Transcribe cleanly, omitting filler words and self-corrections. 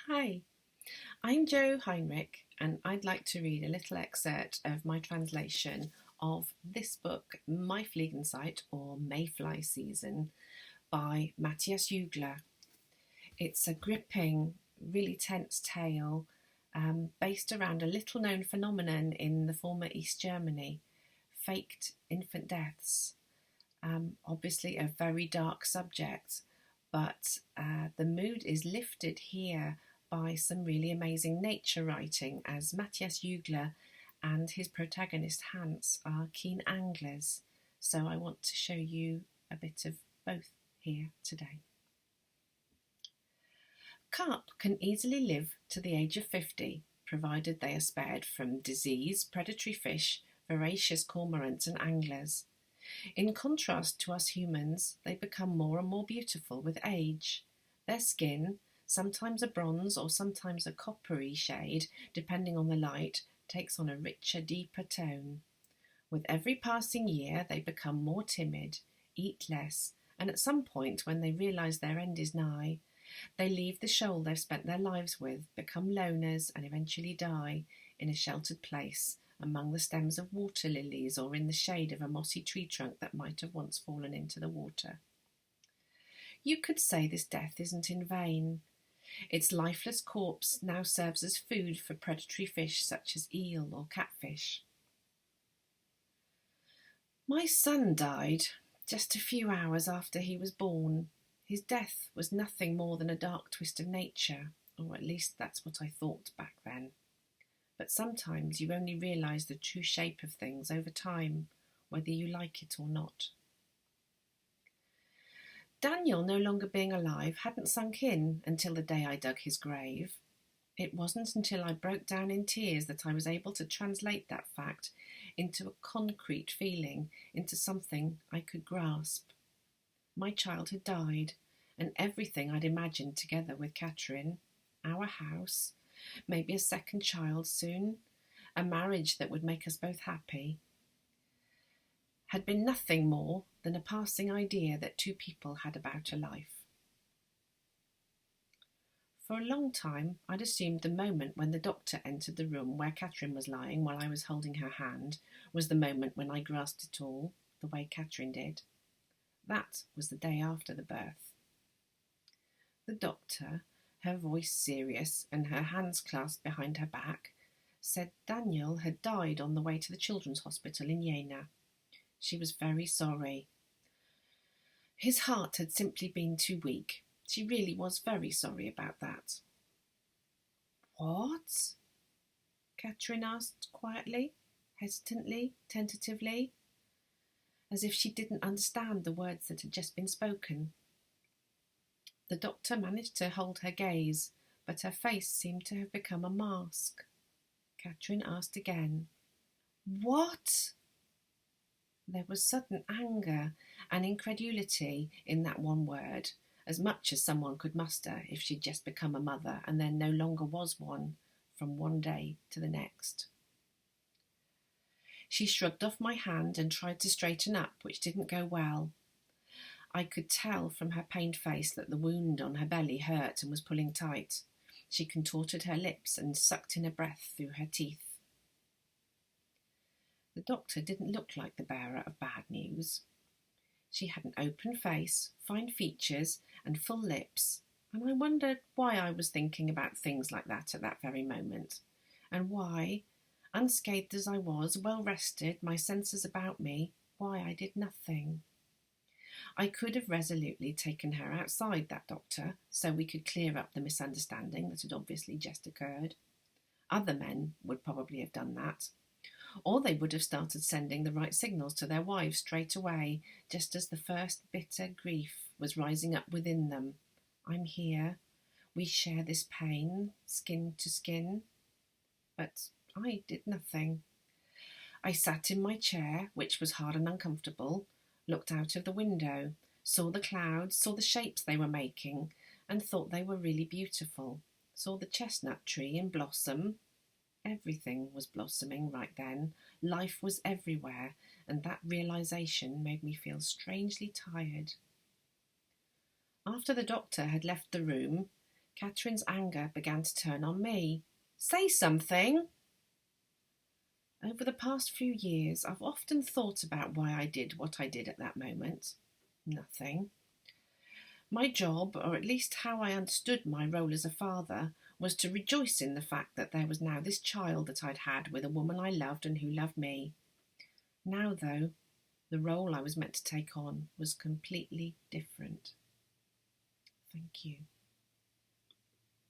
Hi, I'm Jo Heinrich, and I'd like to read a little excerpt of my translation of this book, Maifliegenzeit, or Mayfly Season, by Matthias Jügler. It's a gripping, really tense tale based around a little known phenomenon in the former East Germany, faked infant deaths. Obviously, a very dark subject, but the mood is lifted here by some really amazing nature writing, as Matthias Jügler and his protagonist Hans are keen anglers. So I want to show you a bit of both here today. Carp can easily live to the age of 50, provided they are spared from disease, predatory fish, voracious cormorants and anglers. In contrast to us humans, they become more and more beautiful with age. Their skin, sometimes a bronze or sometimes a coppery shade, depending on the light, takes on a richer, deeper tone. With every passing year, they become more timid, eat less, and at some point, when they realise their end is nigh, they leave the shoal they've spent their lives with, become loners, and eventually die in a sheltered place among the stems of water lilies or in the shade of a mossy tree trunk that might have once fallen into the water. You could say this death isn't in vain. Its lifeless corpse now serves as food for predatory fish such as eel or catfish. My son died just a few hours after he was born. His death was nothing more than a dark twist of nature, or at least that's what I thought back then. But sometimes you only realise the true shape of things over time, whether you like it or not. Daniel no longer being alive hadn't sunk in until the day I dug his grave. It wasn't until I broke down in tears that I was able to translate that fact into a concrete feeling, into something I could grasp. My child had died, and everything I'd imagined together with Catherine, our house, maybe a second child soon, a marriage that would make us both happy, had been nothing more than a passing idea that two people had about a life. For a long time, I'd assumed the moment when the doctor entered the room where Catherine was lying while I was holding her hand was the moment when I grasped it all, the way Catherine did. That was the day after the birth. The doctor, her voice serious and her hands clasped behind her back, said Daniel had died on the way to the children's hospital in Jena. She was very sorry. His heart had simply been too weak. She really was very sorry about that. What? Catherine asked quietly, hesitantly, tentatively, as if she didn't understand the words that had just been spoken. The doctor managed to hold her gaze, but her face seemed to have become a mask. Catherine asked again, What? There was sudden anger and incredulity in that one word, as much as someone could muster if she'd just become a mother and then no longer was one, from one day to the next. She shrugged off my hand and tried to straighten up, which didn't go well. I could tell from her pained face that the wound on her belly hurt and was pulling tight. She contorted her lips and sucked in a breath through her teeth. The doctor didn't look like the bearer of bad news. She had an open face, fine features and full lips, and I wondered why I was thinking about things like that at that very moment, and why, unscathed as I was, well rested, my senses about me, why I did nothing. I could have resolutely taken her outside that doctor so we could clear up the misunderstanding that had obviously just occurred. Other men would probably have done that. Or they would have started sending the right signals to their wives straight away, just as the first bitter grief was rising up within them. I'm here. We share this pain, skin to skin. But I did nothing. I sat in my chair, which was hard and uncomfortable, looked out of the window, saw the clouds, saw the shapes they were making, and thought they were really beautiful, saw the chestnut tree in blossom. Everything was blossoming right then. Life was everywhere, and that realisation made me feel strangely tired. After the doctor had left the room, Catherine's anger began to turn on me. Say something! Over the past few years, I've often thought about why I did what I did at that moment. Nothing. My job, or at least how I understood my role as a father, was to rejoice in the fact that there was now this child that I'd had with a woman I loved and who loved me. Now, though, the role I was meant to take on was completely different. Thank you.